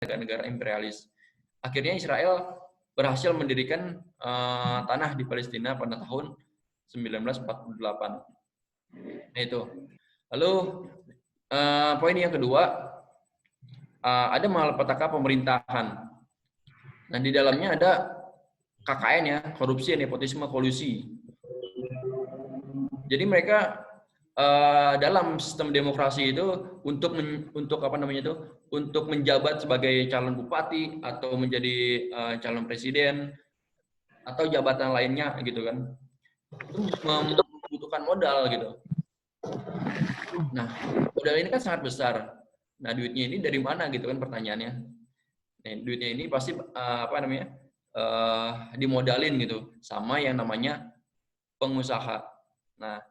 negara-negara imperialis. Akhirnya Israel berhasil mendirikan tanah di Palestina pada tahun 1948. Nah itu. Lalu poin yang kedua, ada malapetaka pemerintahan. Nah di dalamnya ada KKN ya, korupsi, nepotisme, kolusi. Jadi mereka dalam sistem demokrasi itu untuk apa namanya itu, untuk menjabat sebagai calon bupati atau menjadi calon presiden atau jabatan lainnya gitu kan, itu membutuhkan modal gitu. Nah modal ini kan sangat besar. Nah duitnya ini dari mana gitu kan pertanyaannya. Nah, duitnya ini pasti apa namanya dimodalin gitu sama yang namanya pengusaha. Nah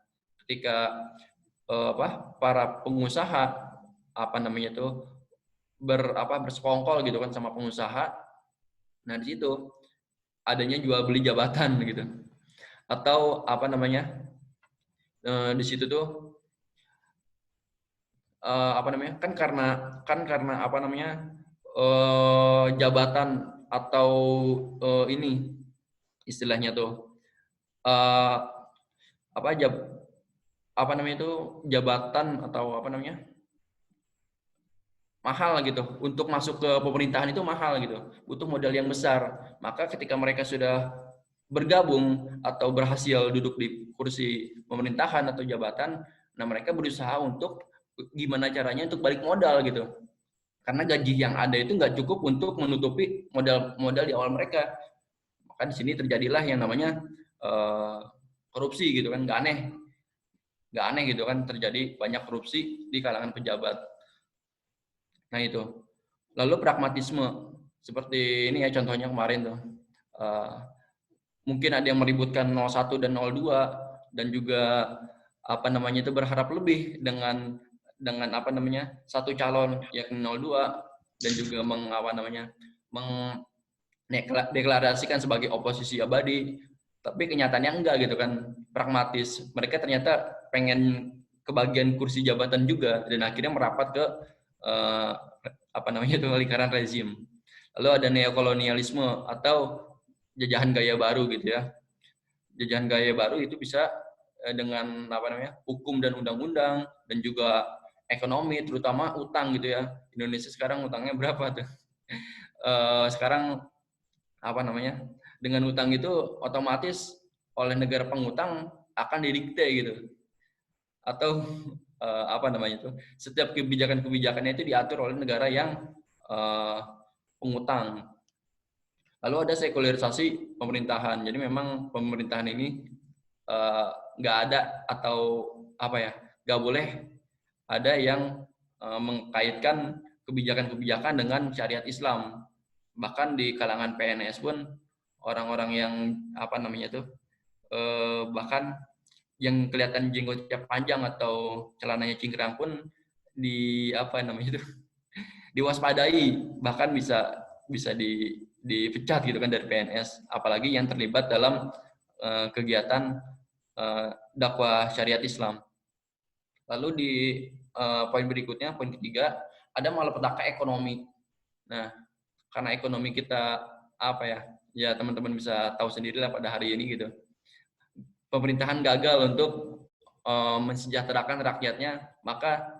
ketika para pengusaha apa namanya tuh bersekongkol gitu kan sama pengusaha, nah di situ adanya jual beli jabatan gitu, atau apa namanya di situ tuh apa namanya kan karena apa namanya jabatan atau ini istilahnya tuh apa apa namanya itu jabatan atau apa namanya mahal gitu, untuk masuk ke pemerintahan itu mahal gitu, butuh modal yang besar. Maka ketika mereka sudah bergabung atau berhasil duduk di kursi pemerintahan atau jabatan, nah mereka berusaha untuk gimana caranya untuk balik modal gitu, karena gaji yang ada itu nggak cukup untuk menutupi modal di awal mereka. Maka di sini terjadilah yang namanya korupsi gitu kan, nggak aneh gitu kan, terjadi banyak korupsi di kalangan pejabat. Nah itu. Lalu pragmatisme, seperti ini ya contohnya kemarin tuh. Mungkin ada yang meributkan 01 dan 02 dan juga apa namanya itu berharap lebih dengan apa namanya satu calon yakni 02 dan juga apa namanya mendeklarasikan sebagai oposisi abadi, tapi kenyataannya enggak gitu kan, pragmatis. Mereka ternyata pengen kebagian kursi jabatan juga dan akhirnya merapat ke apa namanya itu lingkaran rezim. Lalu ada neokolonialisme atau jajahan gaya baru gitu ya. Jajahan gaya baru itu bisa dengan apa namanya hukum dan undang-undang dan juga ekonomi, terutama utang gitu ya. Indonesia sekarang utangnya berapa tuh? Sekarang apa namanya dengan utang itu otomatis oleh negara pengutang akan didikte gitu, atau apa namanya itu setiap kebijakannya itu diatur oleh negara yang pengutang. Lalu ada sekularisasi pemerintahan. Jadi memang pemerintahan ini nggak ada atau apa ya, nggak boleh ada yang mengkaitkan kebijakan-kebijakan dengan syariat Islam. Bahkan di kalangan PNS pun orang-orang yang apa namanya itu bahkan yang kelihatan jenggotnya panjang atau celananya cingkrang pun di apa namanya itu diwaspadai, bahkan bisa dipecat gitu kan dari PNS, apalagi yang terlibat dalam kegiatan dakwah syariat Islam. Lalu di poin berikutnya, poin ketiga, ada malapetaka ekonomi. Nah, karena ekonomi kita apa ya, ya teman-teman bisa tahu sendiri lah pada hari ini gitu. Pemerintahan gagal untuk mensejahterakan rakyatnya, maka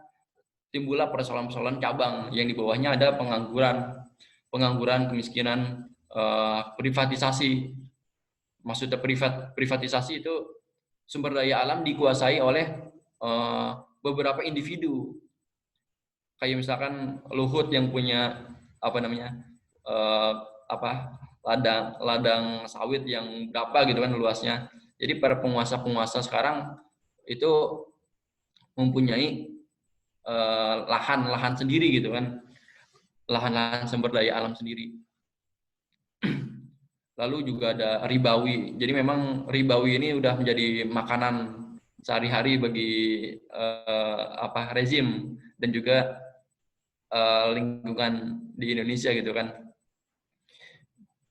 timbullah persoalan-persoalan cabang yang di bawahnya ada pengangguran, kemiskinan, privatisasi. Maksudnya privatisasi itu sumber daya alam dikuasai oleh beberapa individu. Kayak misalkan Luhut yang punya apa namanya ladang sawit yang berapa gitu kan luasnya. Jadi para penguasa sekarang itu mempunyai lahan-lahan sendiri gitu kan, lahan-lahan sumber daya alam sendiri. Lalu juga ada ribawi. Jadi memang ribawi ini udah menjadi makanan sehari-hari bagi rezim dan juga lingkungan di Indonesia gitu kan.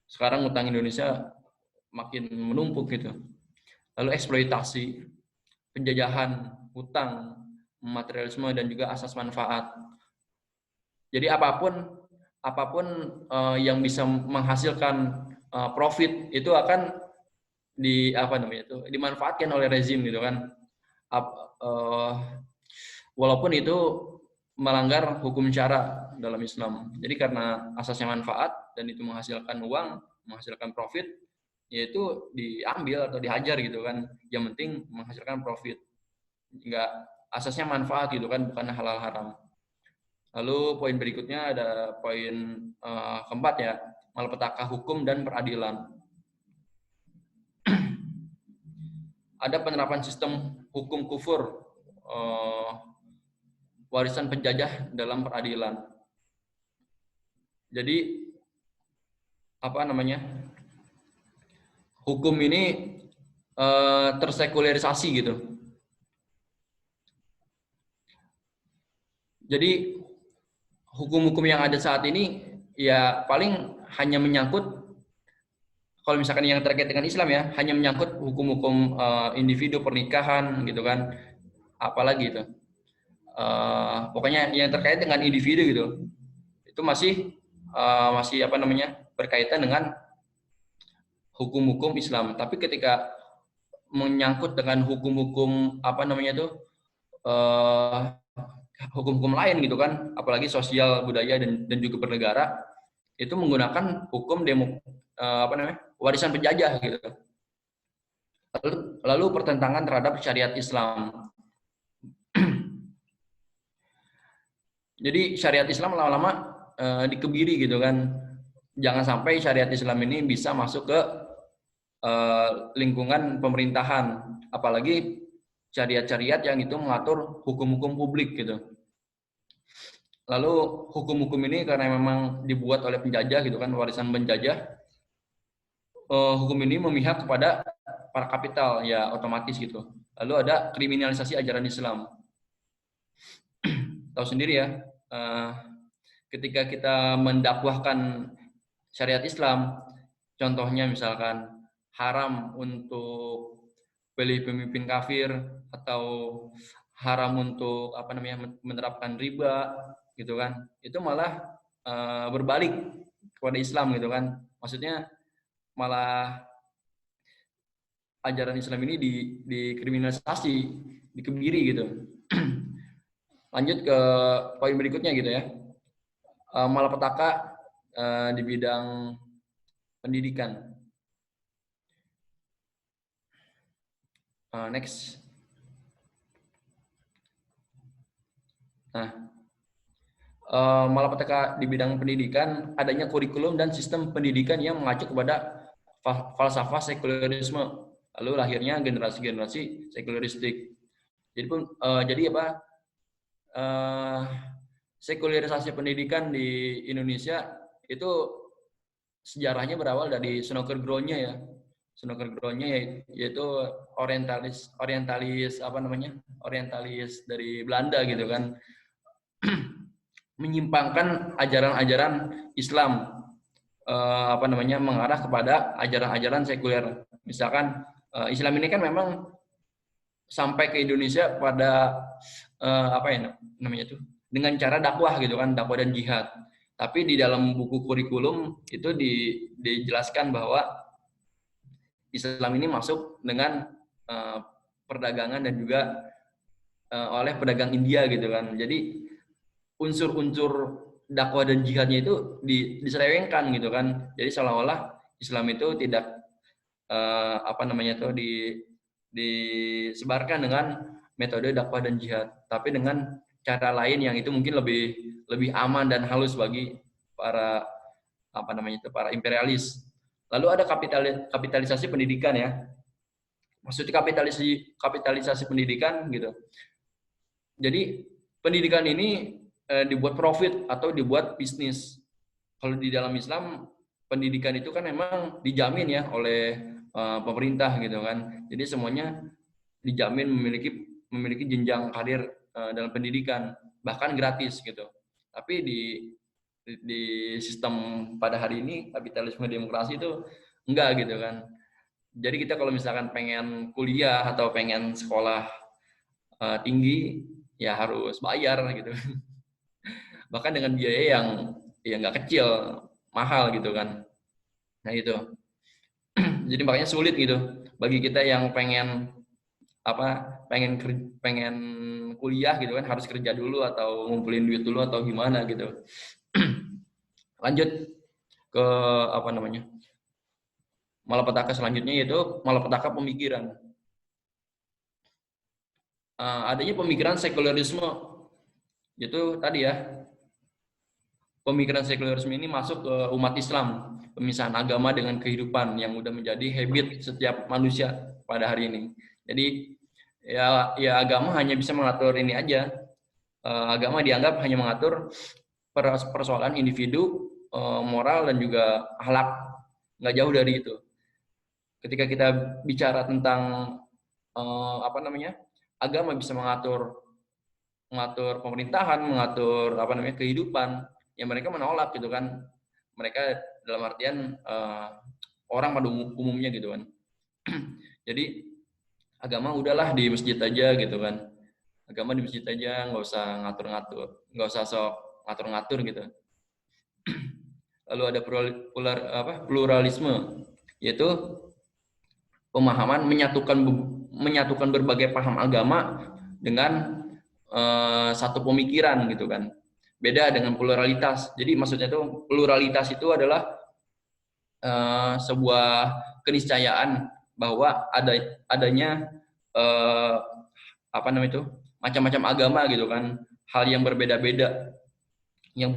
Sekarang utang Indonesia makin menumpuk gitu. Lalu eksploitasi, penjajahan, hutang, materialisme dan juga asas manfaat. Jadi apapun apapun yang bisa menghasilkan profit itu akan dimanfaatkan oleh rezim gitu kan. Walaupun itu melanggar hukum syara dalam Islam. Jadi karena asasnya manfaat dan itu menghasilkan uang, menghasilkan profit, yaitu diambil atau dihajar gitu kan. Yang penting menghasilkan profit. Enggak, asasnya manfaat gitu kan, bukan halal haram. Lalu poin berikutnya ada poin keempat ya, malapetaka hukum dan peradilan. Ada penerapan sistem hukum kufur, warisan penjajah dalam peradilan. Jadi apa namanya? Hukum ini tersekularisasi gitu. Jadi hukum-hukum yang ada saat ini ya paling hanya menyangkut, kalau misalkan yang terkait dengan Islam ya, hanya menyangkut hukum-hukum individu pernikahan gitu kan, apalagi itu. Pokoknya yang terkait dengan individu gitu, itu masih apa namanya, berkaitan dengan hukum-hukum Islam. Tapi ketika menyangkut dengan hukum-hukum apa namanya tuh, hukum-hukum lain gitu kan, apalagi sosial, budaya dan juga bernegara, itu menggunakan hukum warisan penjajah gitu. Lalu pertentangan terhadap syariat Islam. Jadi syariat Islam lama-lama dikebiri gitu kan. Jangan sampai syariat Islam ini bisa masuk ke lingkungan pemerintahan, apalagi syariat-syariat yang itu mengatur hukum-hukum publik gitu. Lalu hukum-hukum ini karena memang dibuat oleh penjajah gitu kan, warisan penjajah, hukum ini memihak kepada para kapital ya, otomatis gitu. Lalu ada kriminalisasi ajaran Islam. Tahu sendiri ya, ketika kita mendakwahkan syariat Islam, contohnya misalkan haram untuk pilih pemimpin kafir, atau haram untuk apa namanya, menerapkan riba gitu kan, itu malah berbalik kepada Islam gitu kan. Maksudnya malah ajaran Islam ini dikriminalisasi, dikebiri gitu. Lanjut ke poin berikutnya gitu ya, malapetaka di bidang pendidikan. Next. Nah, malapetaka di bidang pendidikan, adanya kurikulum dan sistem pendidikan yang mengacu kepada falsafah sekularisme, lalu lahirnya generasi-generasi sekularistik. Jadi sekularisasi pendidikan di Indonesia itu sejarahnya berawal dari Snooker Grow-nya ya. Snooker Grow-nya yaitu orientalis dari Belanda gitu kan. Menyimpangkan ajaran-ajaran Islam, mengarah kepada ajaran-ajaran sekuler. Misalkan Islam ini kan memang sampai ke Indonesia pada dengan cara dakwah gitu kan, dakwah dan jihad. Tapi di dalam buku kurikulum itu dijelaskan bahwa Islam ini masuk dengan perdagangan dan juga oleh pedagang India gitu kan. Jadi unsur-unsur dakwah dan jihadnya itu diselewengkan gitu kan. Jadi seolah-olah Islam itu tidak disebarkan dengan metode dakwah dan jihad, tapi dengan cara lain yang itu mungkin lebih aman dan halus bagi para para imperialis. Lalu ada kapitalisasi pendidikan ya. Maksudnya kapitalisasi pendidikan gitu. Jadi pendidikan ini dibuat profit atau dibuat bisnis. Kalau di dalam Islam, pendidikan itu kan memang dijamin ya oleh pemerintah gitu kan. Jadi semuanya dijamin memiliki jenjang karir dalam pendidikan, bahkan gratis gitu. Tapi di sistem pada hari ini, kapitalisme demokrasi itu enggak gitu kan. Jadi kita kalau misalkan pengen kuliah atau pengen sekolah tinggi ya harus bayar gitu. Bahkan dengan biaya yang ya nggak kecil, mahal gitu kan. Nah itu. Jadi makanya sulit gitu bagi kita yang pengen pengen kuliah gitu kan, harus kerja dulu atau ngumpulin duit dulu atau gimana gitu. Lanjut ke apa namanya, malapetaka selanjutnya, yaitu malapetaka pemikiran. Adanya pemikiran sekularisme, itu tadi ya, pemikiran sekularisme ini masuk ke umat Islam, pemisahan agama dengan kehidupan yang udah menjadi habit setiap manusia pada hari ini. Jadi ya agama hanya bisa mengatur ini aja. Agama dianggap hanya mengatur persoalan individu, moral dan juga akhlak, nggak jauh dari itu. Ketika kita bicara tentang apa namanya, agama bisa mengatur pemerintahan, mengatur apa namanya kehidupan, yang mereka menolak gitu kan. Mereka dalam artian orang pada umumnya gitu kan. Jadi agama udahlah di masjid aja gitu kan. Agama di masjid aja, nggak usah ngatur-ngatur, nggak usah sok ngatur-ngatur gitu. Lalu ada pluralisme, yaitu pemahaman menyatukan berbagai paham agama dengan satu pemikiran gitu kan. Beda dengan pluralitas. Jadi maksudnya itu pluralitas itu adalah sebuah keniscayaan bahwa adanya apa namanya itu, macam-macam agama gitu kan, hal yang berbeda-beda, yang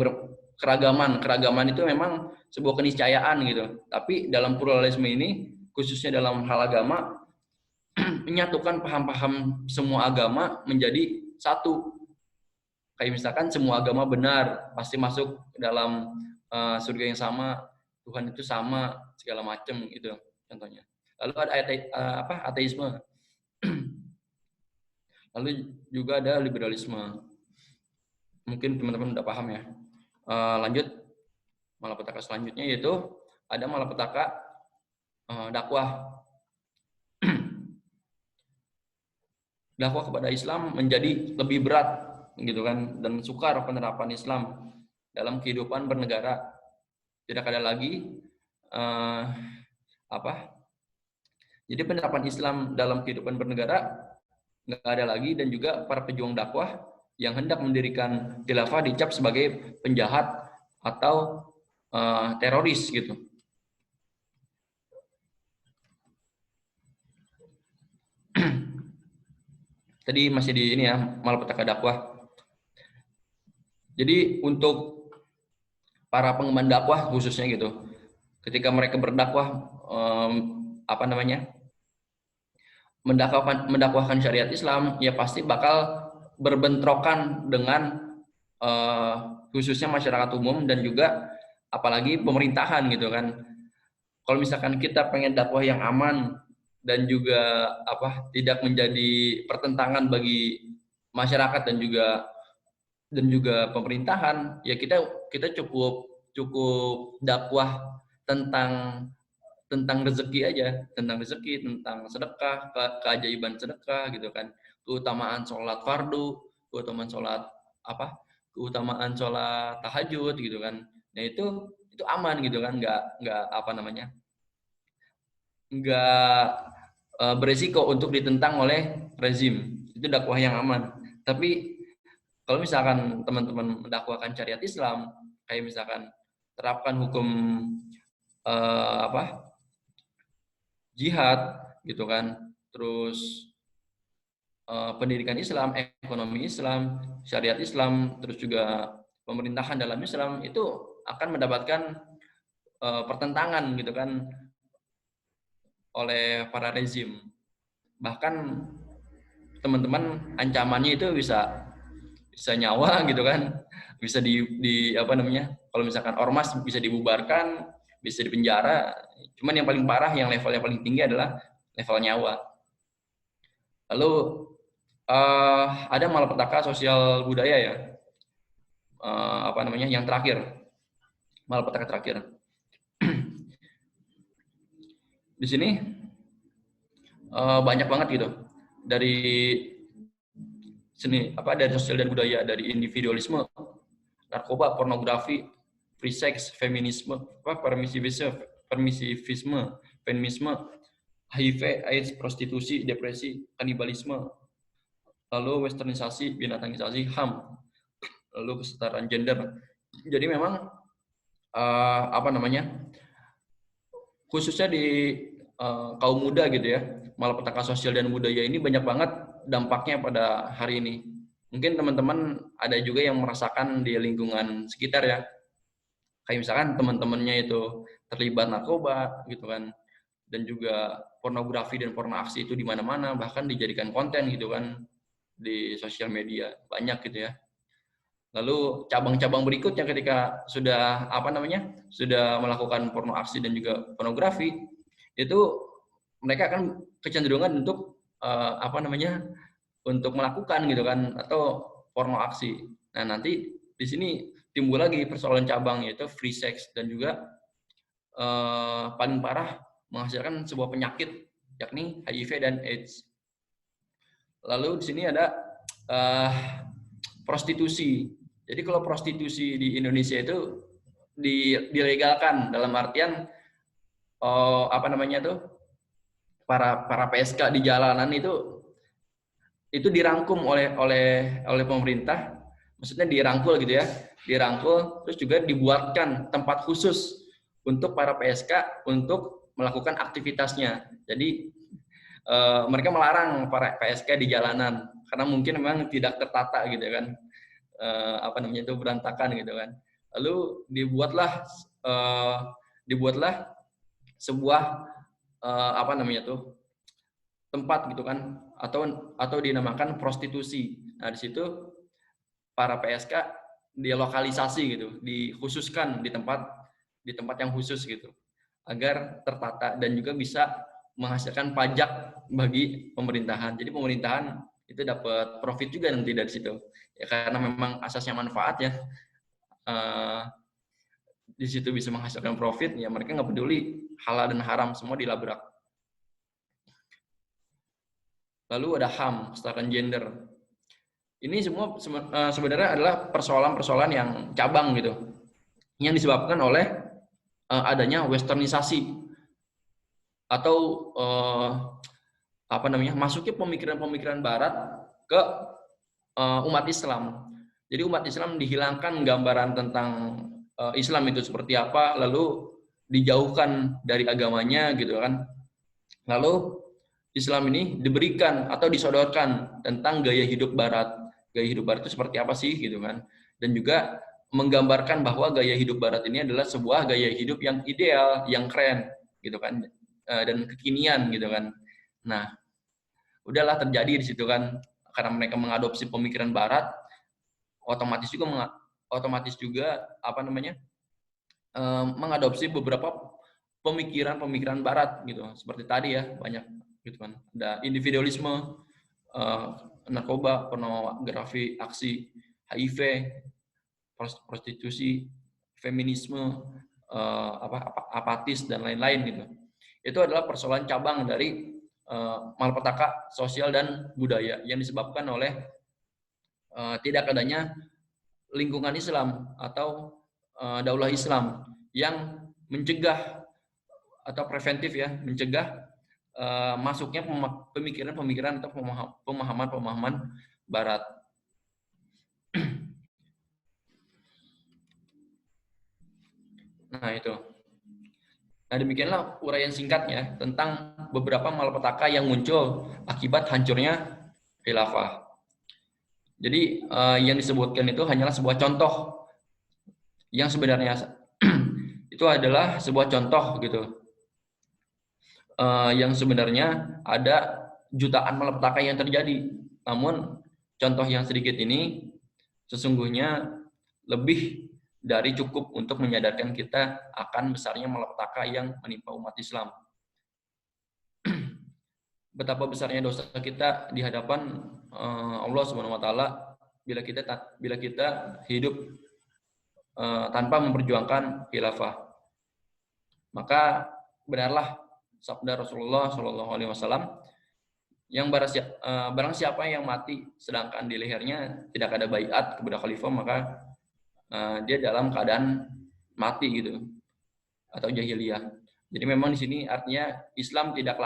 keragaman itu memang sebuah keniscayaan gitu. Tapi dalam pluralisme ini, khususnya dalam hal agama, menyatukan paham-paham semua agama menjadi satu. Kayak misalkan semua agama benar, pasti masuk dalam surga yang sama, Tuhan itu sama, segala macam itu contohnya. Lalu ada ateisme. Lalu juga ada liberalisme. Mungkin teman-teman udah paham ya. Lanjut, malapetaka selanjutnya yaitu ada malapetaka dakwah. Dakwah kepada Islam menjadi lebih berat gitu kan, dan sukar penerapan Islam dalam kehidupan bernegara. Tidak ada lagi jadi penerapan Islam dalam kehidupan bernegara nggak ada lagi, dan juga para pejuang dakwah yang hendak mendirikan khilafah dicap sebagai penjahat atau teroris gitu. Tadi masih di ini ya, malapetaka dakwah. Jadi untuk para pengemban dakwah khususnya gitu, ketika mereka berdakwah mendakwahkan syariat Islam, ya pasti bakal berbentrokan dengan khususnya masyarakat umum dan juga apalagi pemerintahan gitu kan. Kalau misalkan kita pengen dakwah yang aman dan juga tidak menjadi pertentangan bagi masyarakat dan juga pemerintahan, ya kita cukup dakwah tentang rezeki aja, tentang sedekah, keajaiban sedekah gitu kan, keutamaan sholat fardu, keutamaan sholat keutamaan sholat tahajud gitu kan. Nah itu aman gitu kan, nggak beresiko untuk ditentang oleh rezim. Itu dakwah yang aman. Tapi kalau misalkan teman-teman mendakwahkan syariat Islam, kayak misalkan terapkan hukum jihad gitu kan, terus pendidikan Islam, ekonomi Islam, syariat Islam, terus juga pemerintahan dalam Islam, itu akan mendapatkan pertentangan gitu kan oleh para rezim. Bahkan teman-teman ancamannya itu bisa nyawa gitu kan, bisa kalau misalkan ormas bisa dibubarkan, bisa dipenjara. Cuman yang paling parah, yang level yang paling tinggi adalah level nyawa. Lalu ada malapetaka sosial budaya ya, yang terakhir, malapetaka terakhir. Di sini banyak banget gitu, dari dari sosial dan budaya, dari individualisme, narkoba, pornografi, free sex, feminisme, permisivisme, feminisme, HIV, AIDS, prostitusi, depresi, kanibalisme, lalu westernisasi, binatangisasi, HAM, lalu kesetaraan gender. Jadi memang khususnya di kaum muda gitu ya, malapetaka sosial dan budaya ini banyak banget dampaknya pada hari ini. Mungkin teman-teman ada juga yang merasakan di lingkungan sekitar ya, kayak misalkan teman-temannya itu terlibat narkoba gitu kan, dan juga pornografi dan porno aksi itu di mana-mana, bahkan dijadikan konten gitu kan di sosial media, banyak gitu ya. Lalu cabang-cabang berikutnya ketika sudah sudah melakukan porno aksi dan juga pornografi, itu mereka akan kecenderungan untuk untuk melakukan gitu kan, atau porno aksi. Nah, nanti di sini timbul lagi persoalan cabang, yaitu free sex, dan juga paling parah menghasilkan sebuah penyakit, yakni HIV dan AIDS. Lalu di sini ada prostitusi. Jadi kalau prostitusi di Indonesia itu dilegalkan, dalam artian para PSK di jalanan itu dirangkum oleh pemerintah, maksudnya dirangkul gitu ya, dirangkul, terus juga dibuatkan tempat khusus untuk para PSK untuk melakukan aktivitasnya. Jadi mereka melarang para PSK di jalanan karena mungkin memang tidak tertata gitu kan, itu berantakan gitu kan. Lalu dibuatlah sebuah tempat gitu kan, atau dinamakan prostitusi. Nah, di situ para PSK dilokalisasi gitu, dikhususkan di tempat yang khusus gitu, agar tertata dan juga bisa menghasilkan pajak bagi pemerintahan. Jadi pemerintahan itu dapat profit juga nanti dari situ. Ya, karena memang asasnya manfaat ya. Di situ bisa menghasilkan profit, ya mereka nggak peduli halal dan haram, semua dilabrak. Lalu ada HAM, kesetaraan gender. Ini semua sebenarnya adalah persoalan-persoalan yang cabang gitu, yang disebabkan oleh adanya westernisasi atau masuknya pemikiran-pemikiran Barat ke umat Islam. Jadi umat Islam dihilangkan gambaran tentang Islam itu seperti apa, lalu dijauhkan dari agamanya gitu kan. Lalu Islam ini diberikan atau disodorkan tentang gaya hidup Barat. Gaya hidup Barat itu seperti apa sih gitu kan. Dan juga menggambarkan bahwa gaya hidup Barat ini adalah sebuah gaya hidup yang ideal, yang keren gitu kan, dan kekinian gitu kan. Nah, udahlah terjadi di situ kan, karena mereka mengadopsi pemikiran Barat, otomatis juga mengadopsi beberapa pemikiran Barat gitu, seperti tadi ya, banyak gitu kan, ada individualisme, narkoba, pornografi, aksi, HIV, prostitusi, feminisme, apatis dan lain-lain gitu. Itu adalah persoalan cabang dari malapetaka sosial dan budaya yang disebabkan oleh tidak adanya lingkungan Islam atau daulah Islam yang mencegah atau preventif ya, mencegah masuknya pemikiran-pemikiran atau pemahaman-pemahaman Barat. Nah itu. Nah demikianlah uraian singkatnya tentang beberapa malapetaka yang muncul akibat hancurnya khilafah. Jadi yang disebutkan itu hanyalah sebuah contoh yang sebenarnya itu adalah sebuah contoh gitu. Yang sebenarnya ada jutaan malapetaka yang terjadi. Namun contoh yang sedikit ini sesungguhnya lebih dari cukup untuk menyadarkan kita akan besarnya malapetaka yang menimpa umat Islam. Betapa besarnya dosa kita di hadapan Allah Subhanahu wa taala bila kita hidup tanpa memperjuangkan khilafah. Maka benarlah sabda Rasulullah Shallallahu alaihi wasallam, yang barang siapa yang mati sedangkan di lehernya tidak ada baiat kepada khalifah, maka dia dalam keadaan mati gitu atau jahiliyah. Jadi memang di sini artinya Islam tidak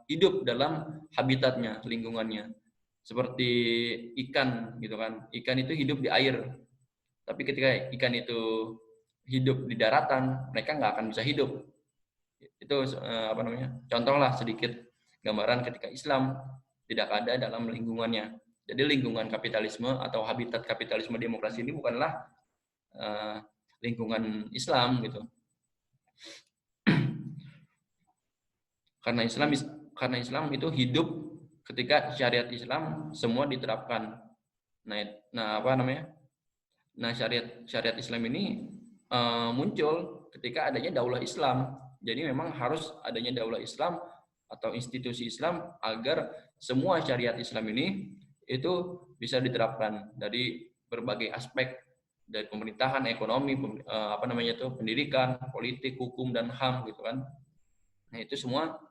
hidup dalam habitatnya, lingkungannya. Seperti ikan gitu kan. Ikan itu hidup di air. Tapi ketika ikan itu hidup di daratan, mereka nggak akan bisa hidup. Itu contoh lah sedikit gambaran ketika Islam tidak ada dalam lingkungannya. Jadi lingkungan kapitalisme atau habitat kapitalisme demokrasi ini bukanlah lingkungan Islam gitu. Karena Islam itu hidup ketika syariat Islam semua diterapkan. Nah, syariat Islam ini muncul ketika adanya daulah Islam. Jadi memang harus adanya daulah Islam atau institusi Islam agar semua syariat Islam ini itu bisa diterapkan dari berbagai aspek, dari pemerintahan, ekonomi, pendidikan, politik, hukum dan HAM gitu kan. Nah, itu semua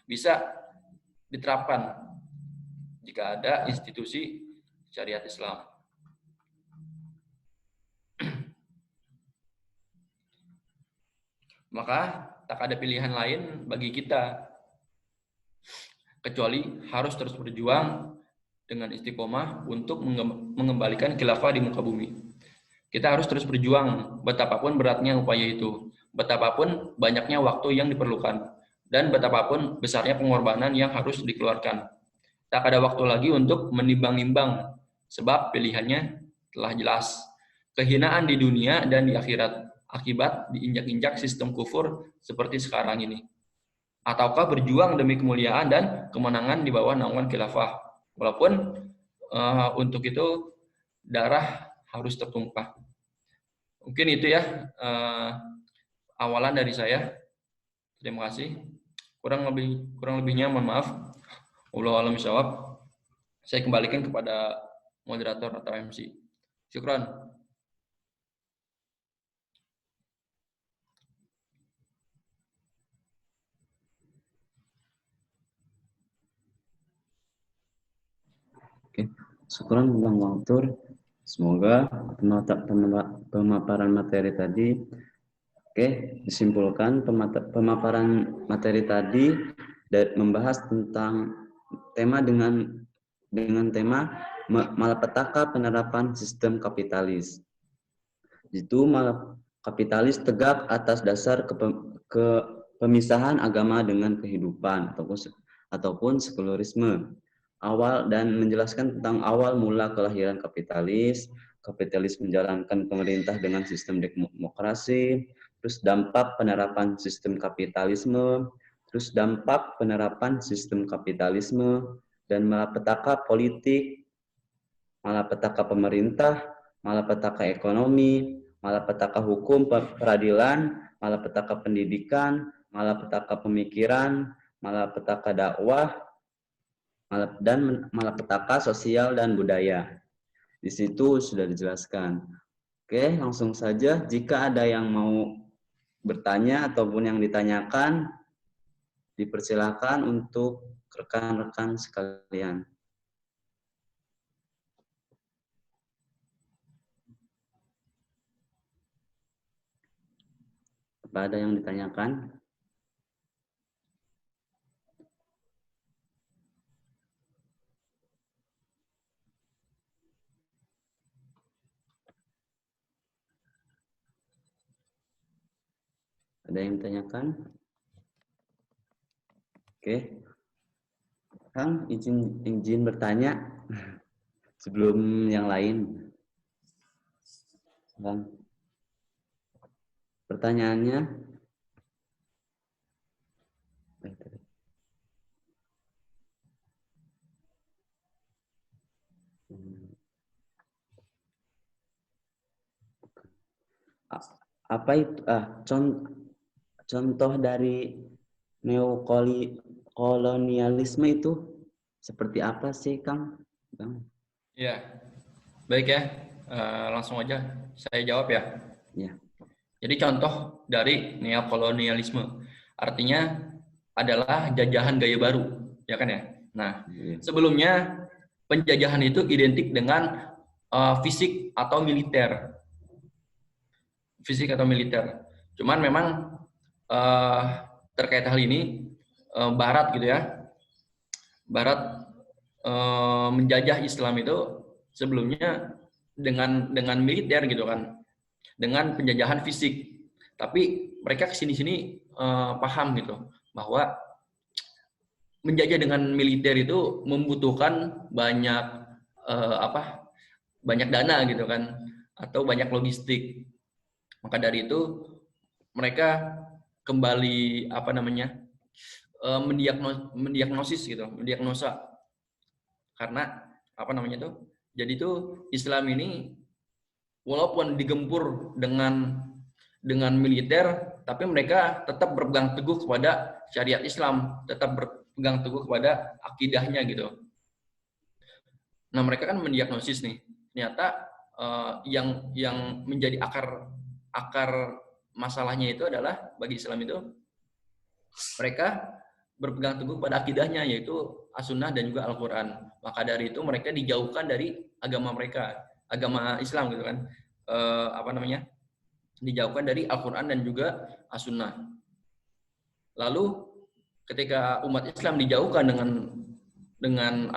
bisa diterapkan jika ada institusi syariat Islam. Maka tak ada pilihan lain bagi kita kecuali harus terus berjuang dengan istiqomah untuk mengembalikan khilafah di muka bumi. Kita harus terus berjuang betapapun beratnya upaya itu, betapapun banyaknya waktu yang diperlukan, dan betapapun besarnya pengorbanan yang harus dikeluarkan. Tak ada waktu lagi untuk menimbang-nimbang, sebab pilihannya telah jelas. Kehinaan di dunia dan di akhirat, akibat diinjak-injak sistem kufur seperti sekarang ini. Ataukah berjuang demi kemuliaan dan kemenangan di bawah naungan khilafah. Walaupun untuk itu darah harus tertumpah. Mungkin itu ya awalan dari saya. Terima kasih. Kurang lebihnya mohon maaf. Wallahu a'lam bishawab. Saya kembalikan kepada moderator atau MC. Syukran. Oke, syukran Bang Waltur. Semoga pemaparan materi tadi, disimpulkan pemaparan materi tadi dan membahas tentang tema dengan tema malapetaka penerapan sistem kapitalis. Itu kapitalis tegak atas dasar pemisahan agama dengan kehidupan ataupun sekularisme. Awal dan menjelaskan tentang awal mula kelahiran kapitalis menjalankan pemerintah dengan sistem demokrasi, terus dampak penerapan sistem kapitalisme, dan malapetaka politik, malapetaka pemerintah, malapetaka ekonomi, malapetaka hukum peradilan, malapetaka pendidikan, malapetaka pemikiran, malapetaka dakwah, dan malapetaka sosial dan budaya. Di situ sudah dijelaskan. Oke, langsung saja. Jika ada yang mau bertanya ataupun yang ditanyakan, dipersilakan untuk rekan-rekan sekalian. Apa ada yang ditanyakan? Ada yang ditanyakan? Oke. Kang, izin bertanya sebelum yang lain. Kang. Pertanyaannya? Apa itu? Contoh dari neokolonialisme itu seperti apa sih, Kang? Ya, baik ya. Langsung aja saya jawab ya. Ya. Jadi contoh dari neokolonialisme artinya adalah jajahan gaya baru, ya kan ya. Nah, sebelumnya penjajahan itu identik dengan fisik atau militer. Fisik atau militer. Cuman memang terkait hal ini Barat gitu ya. Barat menjajah Islam itu sebelumnya dengan militer gitu kan, dengan penjajahan fisik. Tapi mereka kesini-sini paham gitu bahwa menjajah dengan militer itu membutuhkan banyak banyak dana gitu kan, atau banyak logistik. Maka dari itu mereka kembali mendiagnosis gitu, mendiagnosa. Karena jadi tuh Islam ini walaupun digempur dengan militer, tapi mereka tetap berpegang teguh kepada syariat Islam, tetap berpegang teguh kepada akidahnya gitu. Nah, mereka kan mendiagnosis nih, ternyata yang menjadi akar masalahnya itu adalah bagi Islam itu mereka berpegang teguh pada akidahnya, yaitu As-Sunnah dan juga Al-Quran. Maka dari itu mereka dijauhkan dari agama mereka, agama Islam gitu kan, dijauhkan dari Al-Quran dan juga As-Sunnah. Lalu ketika umat Islam dijauhkan dengan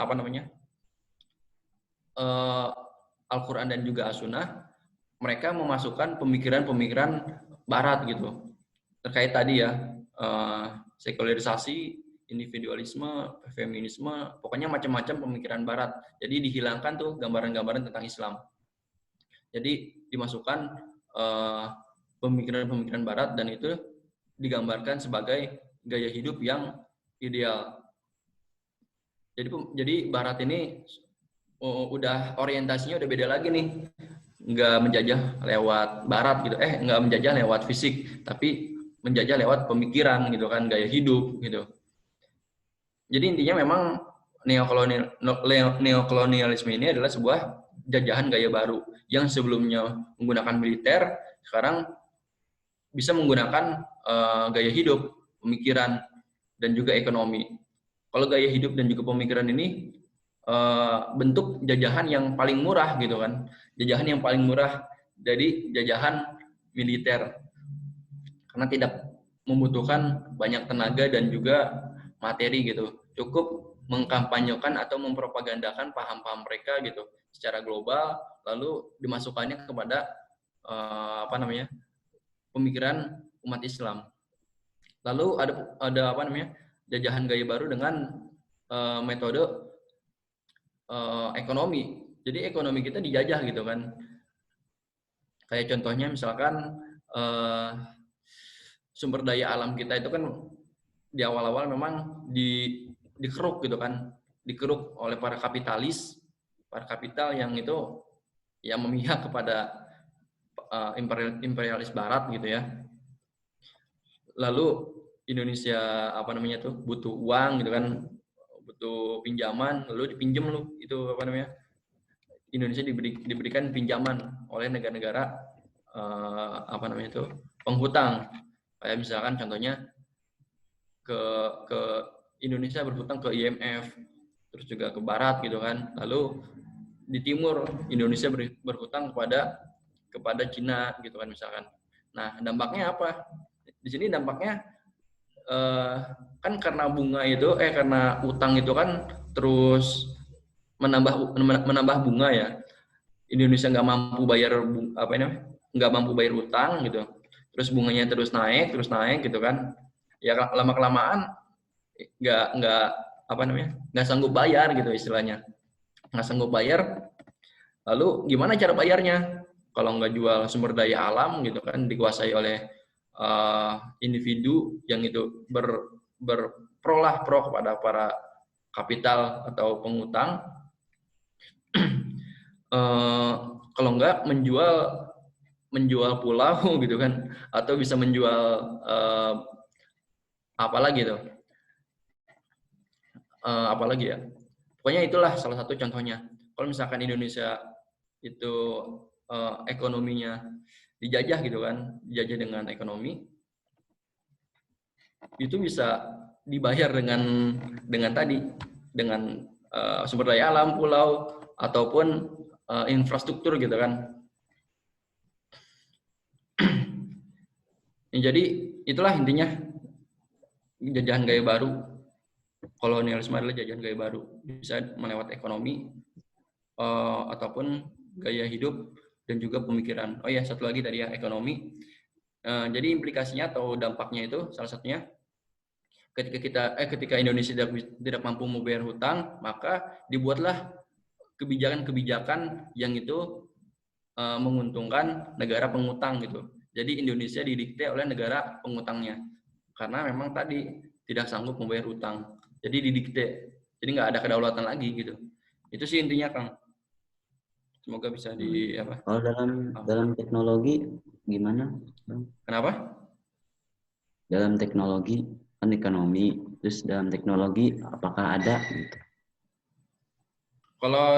Al-Quran dan juga As-Sunnah, mereka memasukkan pemikiran-pemikiran Barat gitu, terkait tadi ya, sekularisasi, individualisme, feminisme, pokoknya macam-macam pemikiran Barat. Jadi dihilangkan tuh gambaran-gambaran tentang Islam. Jadi dimasukkan pemikiran-pemikiran Barat dan itu digambarkan sebagai gaya hidup yang ideal. Jadi Barat ini udah orientasinya udah beda lagi nih, nggak menjajah lewat Barat gitu, nggak menjajah lewat fisik, tapi menjajah lewat pemikiran gitu kan, gaya hidup gitu. Jadi intinya memang neokolonialisme ini adalah sebuah jajahan gaya baru yang sebelumnya menggunakan militer, sekarang bisa menggunakan gaya hidup, pemikiran, dan juga ekonomi. Kalau gaya hidup dan juga pemikiran ini bentuk jajahan yang paling murah gitu kan, jajahan yang paling murah dari jajahan militer, karena tidak membutuhkan banyak tenaga dan juga materi gitu, cukup mengkampanyekan atau mempropagandakan paham-paham mereka gitu secara global, lalu dimasukkannya kepada pemikiran umat Islam. Lalu ada jajahan gaya baru dengan metode ekonomi. Jadi ekonomi kita dijajah gitu kan. Kayak contohnya misalkan sumber daya alam kita itu kan di awal-awal memang dikeruk gitu kan, dikeruk oleh para kapitalis, para kapital yang itu yang memihak kepada imperialis Barat gitu ya. Lalu Indonesia butuh uang gitu kan, butuh pinjaman, lalu dipinjam itu Indonesia diberikan pinjaman oleh negara-negara penghutang. Kayak misalkan contohnya ke Indonesia berhutang ke IMF, terus juga ke Barat gitu kan. Lalu di timur Indonesia berhutang kepada Cina gitu kan misalkan. Nah, dampaknya apa? Di sini dampaknya kan karena karena utang itu kan terus menambah bunga ya. Indonesia nggak mampu bayar utang gitu. Terus bunganya terus naik gitu kan. Ya lama kelamaan nggak sanggup bayar gitu istilahnya. Nggak sanggup bayar. Lalu gimana cara bayarnya? Kalau nggak jual sumber daya alam gitu kan, dikuasai oleh individu yang itu pro kepada para kapital atau pengutang. Kalau nggak menjual pulau gitu kan, atau bisa menjual apalagi ya, pokoknya itulah salah satu contohnya. Kalau misalkan Indonesia itu ekonominya dijajah gitu kan, dijajah dengan ekonomi, itu bisa dibayar dengan tadi, dengan sumber daya alam, pulau, ataupun infrastruktur gitu kan. Ya, jadi itulah intinya jajahan gaya baru. Kolonialisme adalah jajahan gaya baru, bisa melewat ekonomi ataupun gaya hidup dan juga pemikiran. Oh ya, satu lagi tadi ya, ekonomi. Jadi implikasinya atau dampaknya itu salah satunya ketika Indonesia tidak mampu membayar hutang, maka dibuatlah kebijakan-kebijakan yang itu menguntungkan negara pengutang gitu. Jadi Indonesia didikte oleh negara pengutangnya karena memang tadi tidak sanggup membayar hutang. Jadi didikte. Jadi nggak ada kedaulatan lagi gitu. Itu sih intinya, Kang. Semoga bisa di apa? Kalau dalam teknologi gimana? Kenapa? Dalam teknologi kan ekonomi, terus dalam teknologi apakah ada gitu? Kalau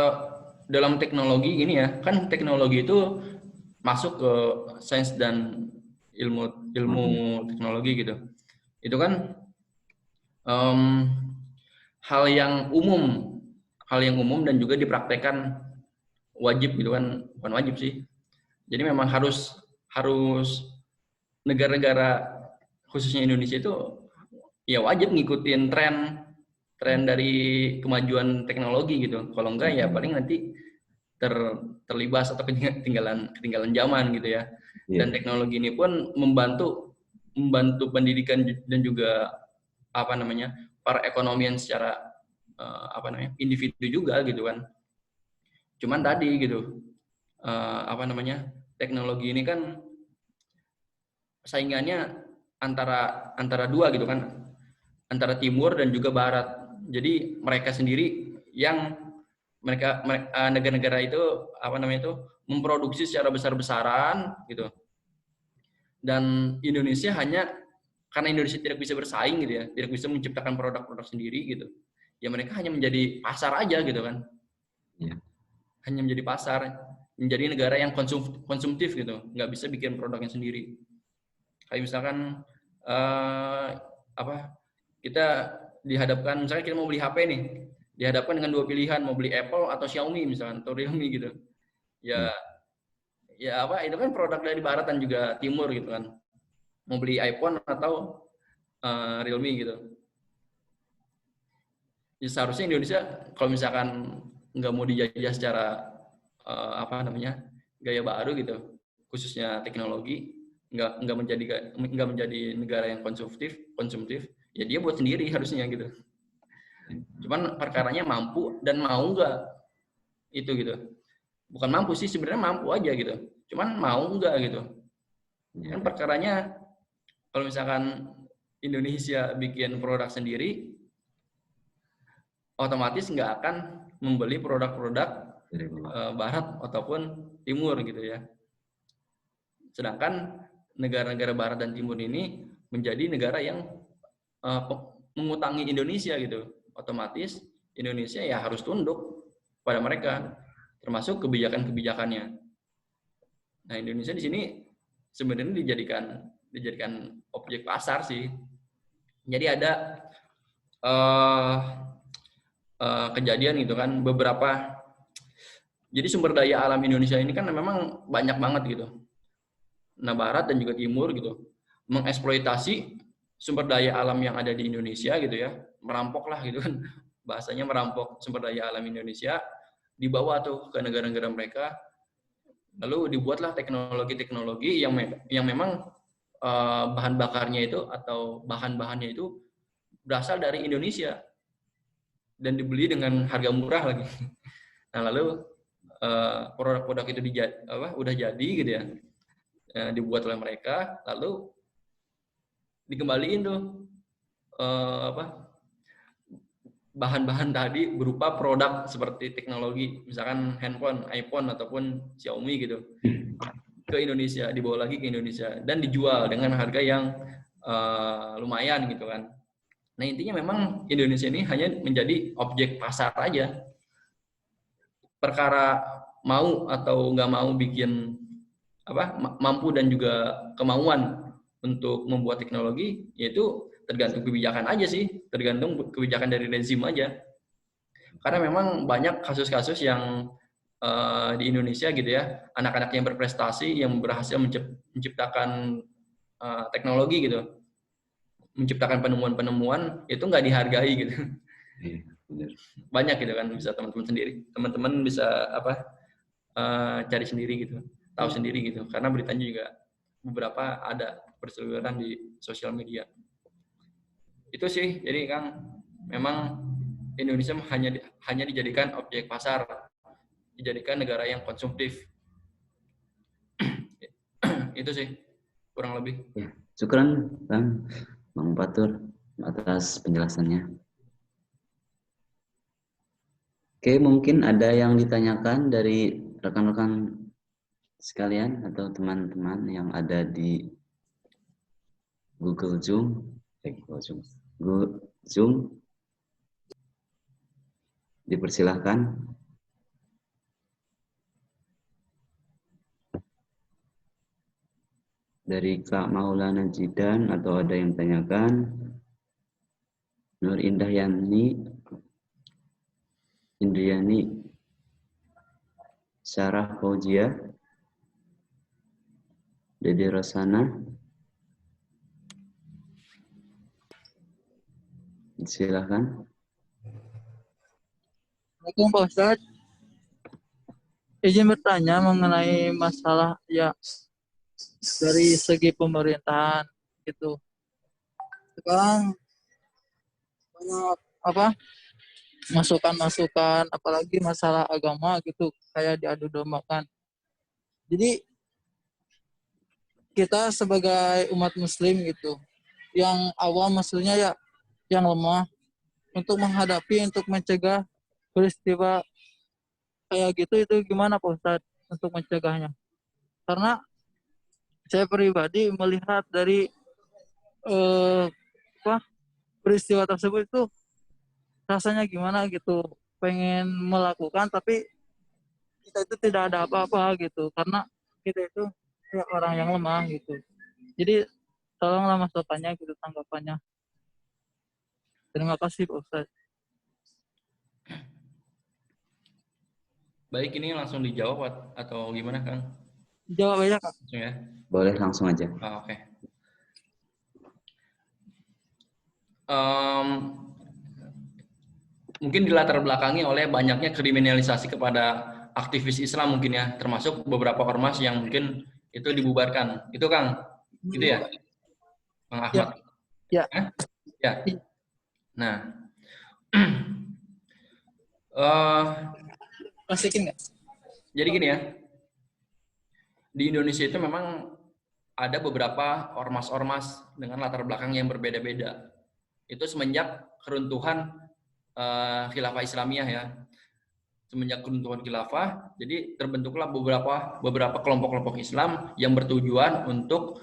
dalam teknologi gini ya, kan teknologi itu masuk ke sains dan ilmu teknologi gitu. Itu kan hal yang umum dan juga dipraktekkan wajib gitu kan, bukan wajib sih. Jadi memang harus negara-negara khususnya Indonesia itu ya wajib ngikutin tren dari kemajuan teknologi gitu. Kalau enggak ya paling nanti terlibas atau ketinggalan zaman gitu ya. Dan teknologi ini pun membantu pendidikan dan juga perekonomian secara individu juga gitu kan. Cuman tadi gitu teknologi ini kan saingannya antara dua gitu kan, antara timur dan juga barat. Jadi mereka sendiri yang negara-negara itu memproduksi secara besar-besaran gitu. Dan Indonesia karena Indonesia tidak bisa bersaing gitu ya, tidak bisa menciptakan produk-produk sendiri gitu. Ya mereka hanya menjadi pasar aja gitu kan. Ya. Hanya menjadi pasar, menjadi negara yang konsumtif gitu, nggak bisa bikin produknya sendiri. Kayak misalkan kita dihadapkan, misalnya kita mau beli HP nih, dihadapkan dengan dua pilihan, mau beli Apple atau Xiaomi misalkan, atau Realme gitu. Ya itu kan produk dari barat dan juga timur gitu kan. Mau beli iPhone atau Realme gitu. Ya, seharusnya Indonesia kalau misalkan nggak mau dijajah secara gaya baru gitu, khususnya teknologi, nggak menjadi negara yang konsumtif, ya dia buat sendiri harusnya gitu. Cuman perkaranya mampu dan mau nggak itu gitu. Bukan mampu sih, sebenarnya mampu aja gitu. Cuman mau nggak gitu. Kan perkaranya kalau misalkan Indonesia bikin produk sendiri, otomatis nggak akan membeli produk-produk barat ataupun timur gitu ya. Sedangkan negara-negara barat dan timur ini menjadi negara yang mengutangi Indonesia gitu. Otomatis Indonesia ya harus tunduk pada mereka, termasuk kebijakan-kebijakannya. Nah, Indonesia di sini sebenarnya dijadikan objek pasar sih. Jadi ada kejadian gitu kan, jadi sumber daya alam Indonesia ini kan memang banyak banget gitu. Nah, barat dan juga timur gitu mengeksploitasi sumber daya alam yang ada di Indonesia gitu ya, merampok lah gitu kan, bahasanya merampok sumber daya alam Indonesia, dibawa tuh ke negara-negara mereka, lalu dibuatlah teknologi-teknologi yang memang bahan bakarnya itu atau bahan-bahannya itu berasal dari Indonesia dan dibeli dengan harga murah lagi. Nah, lalu produk-produk itu udah jadi gitu ya, dibuat oleh mereka, lalu dikembaliin tuh bahan-bahan tadi berupa produk seperti teknologi, misalkan handphone, iPhone ataupun Xiaomi gitu, ke Indonesia, dibawa lagi ke Indonesia dan dijual dengan harga yang lumayan gitu kan. Nah, intinya memang Indonesia ini hanya menjadi objek pasar aja. Perkara mau atau nggak mau bikin mampu dan juga kemauan untuk membuat teknologi, yaitu tergantung kebijakan aja sih, tergantung kebijakan dari rezim aja. Karena memang banyak kasus-kasus yang di Indonesia gitu ya, anak-anak yang berprestasi yang berhasil menciptakan teknologi gitu, menciptakan penemuan-penemuan itu nggak dihargai gitu. Iya, benar. Banyak gitu kan, bisa teman-teman bisa apa cari sendiri gitu, tahu sendiri gitu, karena beritanya juga beberapa ada berseliweran di sosial media. Itu sih, jadi Kang, memang Indonesia hanya dijadikan objek pasar, dijadikan negara yang konsumtif. Itu sih kurang lebih. Ya, syukran Bang Fatur atas penjelasannya. Oke, mungkin ada yang ditanyakan dari rekan-rekan sekalian atau teman-teman yang ada di Google Zoom. Google Zoom. Dipersilahkan. Dari Kak Maulana Jidan atau ada yang tanyakan. Nur Indah Yani, Indriani, Sarah Fauzia, Dede Rosana. Silakan. Assalamualaikum Pak Ustadz. Izin bertanya mengenai masalah ya dari segi pemerintahan gitu. Sekarang banyak apa masukan-masukan, apalagi masalah agama gitu kayak diadu dombakan. Jadi kita sebagai umat Muslim gitu, yang awam maksudnya ya yang lemah untuk menghadapi, untuk mencegah peristiwa kayak gitu itu gimana Pak Ustadz untuk mencegahnya? Karena saya pribadi melihat dari apa peristiwa tersebut itu rasanya gimana gitu, pengen melakukan tapi kita itu tidak ada apa-apa gitu, karena kita itu ya orang yang lemah gitu. Jadi tolonglah masukannya gitu, tanggapannya. Terima kasih Pak Ustadz. Baik, ini langsung dijawab atau gimana Kang? Jawab aja Kak. Langsung ya. Boleh langsung aja. Oke. Mungkin dilatar belakangi oleh banyaknya kriminalisasi kepada aktivis Islam mungkin ya, termasuk beberapa ormas yang mungkin itu dibubarkan. Itu Kang, gitu ya, Bang Ahmad. Ya. Ya. Nah, masukin nggak? jadi gini ya, di Indonesia itu memang ada beberapa ormas-ormas dengan latar belakang yang berbeda-beda. Itu semenjak keruntuhan khilafah Islamiyah ya. Semenjak keruntuhan khilafah, jadi terbentuklah beberapa kelompok-kelompok Islam yang bertujuan untuk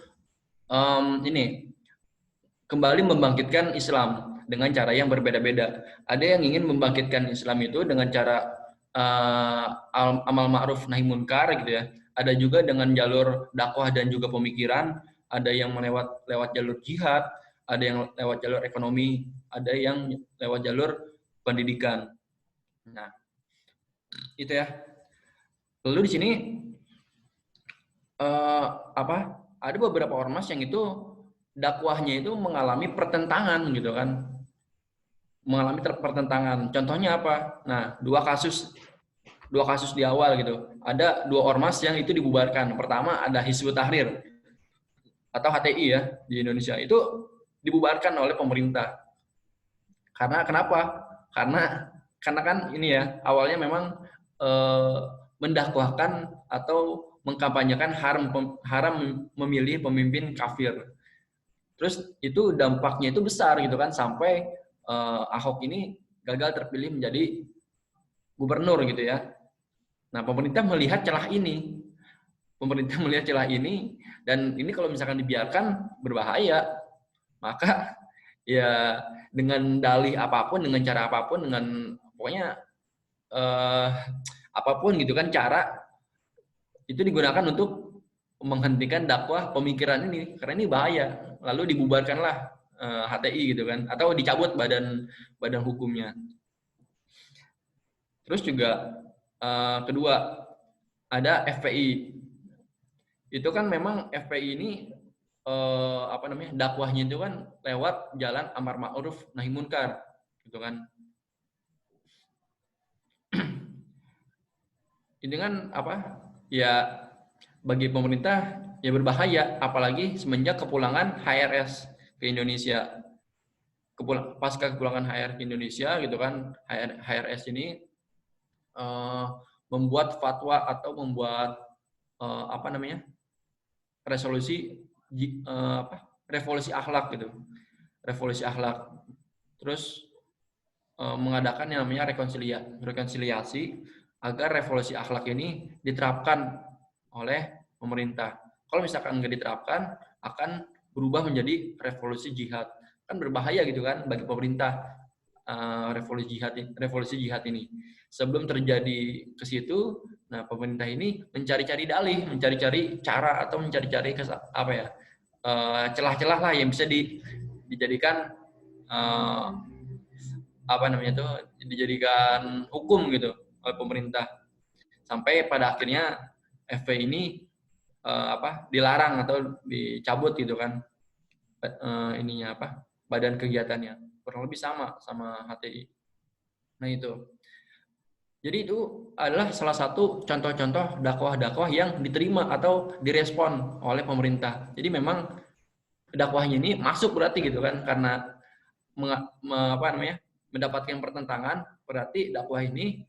kembali membangkitkan Islam dengan cara yang berbeda-beda. Ada yang ingin membangkitkan Islam itu dengan cara amal ma'ruf nahi munkar gitu ya. Ada juga dengan jalur dakwah dan juga pemikiran. Ada yang lewat jalur jihad, ada yang lewat jalur ekonomi, ada yang lewat jalur pendidikan. Nah, itu ya. Lalu di sini ada beberapa ormas yang itu dakwahnya itu mengalami pertentangan gitu kan, mengalami pertentangan. Contohnya apa? Nah, dua kasus di awal gitu. Ada dua ormas yang itu dibubarkan. Pertama ada Hizbut Tahrir atau HTI ya di Indonesia, itu dibubarkan oleh pemerintah. Karena kenapa? Karena kan ini ya, awalnya memang mendakwahkan atau mengkampanyekan haram memilih pemimpin kafir. Terus itu dampaknya itu besar gitu kan, sampai Ahok ini gagal terpilih menjadi gubernur gitu ya. Nah, pemerintah melihat celah ini. Dan ini kalau misalkan dibiarkan berbahaya. Maka ya dengan dalih apapun, dengan cara apapun, dengan pokoknya apapun gitu kan cara itu digunakan untuk menghentikan dakwah pemikiran ini, karena ini bahaya. Lalu dibubarkanlah HTI gitu kan, atau dicabut badan hukumnya. Terus juga Kedua, ada FPI. Itu kan memang FPI ini dakwahnya itu kan lewat jalan amar ma'ruf nahi munkar, gitu kan. Ini kan ya bagi pemerintah ya berbahaya, apalagi semenjak kepulangan HRS ke Indonesia. Pasca kepulangan HR ke Indonesia gitu kan, HRS ini membuat fatwa atau membuat revolusi akhlak gitu, revolusi akhlak. Terus mengadakan yang namanya rekonsiliasi agar revolusi akhlak ini diterapkan oleh pemerintah. Kalau misalkan nggak diterapkan, akan berubah menjadi revolusi jihad. Kan berbahaya gitu kan bagi pemerintah revolusi jihad ini. Sebelum terjadi ke situ, nah pemerintah ini mencari-cari dalih, mencari-cari cara atau mencari-cari celah-celah lah yang bisa dijadikan dijadikan hukum gitu oleh pemerintah. Sampai pada akhirnya FPI ini dilarang atau dicabut gitu kan badan kegiatannya, kurang lebih sama HTI. Nah itu. Jadi itu adalah salah satu contoh-contoh dakwah-dakwah yang diterima atau direspon oleh pemerintah. Jadi memang dakwahnya ini masuk berarti gitu kan, karena mendapatkan pertentangan, berarti dakwah ini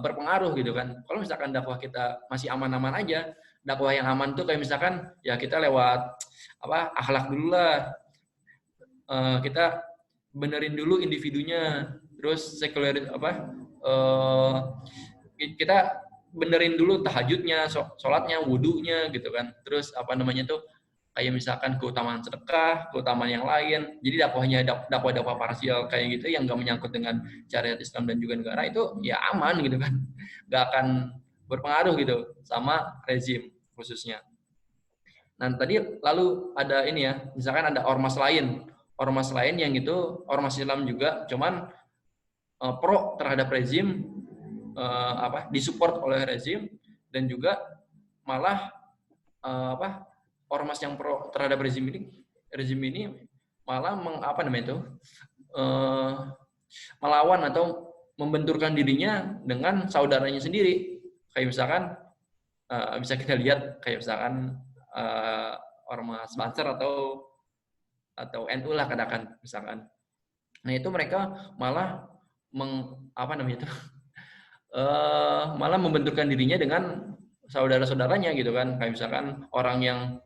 berpengaruh gitu kan. Kalau misalkan dakwah kita masih aman-aman aja, dakwah yang aman tuh kayak misalkan ya kita lewat akhlak dulu lah, kita benerin dulu individunya, terus sekuler kita benerin dulu tahajudnya, sholatnya, wudunya gitu kan. Terus kayak misalkan keutamaan sedekah, keutamaan yang lain. Jadi dakwahnya dakwah parsial kayak gitu yang nggak menyangkut dengan syariat Islam dan juga negara, itu ya aman gitu kan, nggak akan berpengaruh gitu sama rezim khususnya. Nah tadi lalu ada ini ya, misalkan ada ormas lain yang itu ormas Islam juga, cuman pro terhadap rezim, disupport oleh rezim, dan juga malah ormas yang pro terhadap rezim ini malah melawan atau membenturkan dirinya dengan saudaranya sendiri. Kayak misalkan bisa kita lihat kayak misalkan ormas Banser atau NU lah katakan misalkan. Nah itu mereka malah malah membenturkan dirinya dengan saudara-saudaranya gitu kan. Kayak misalkan orang yang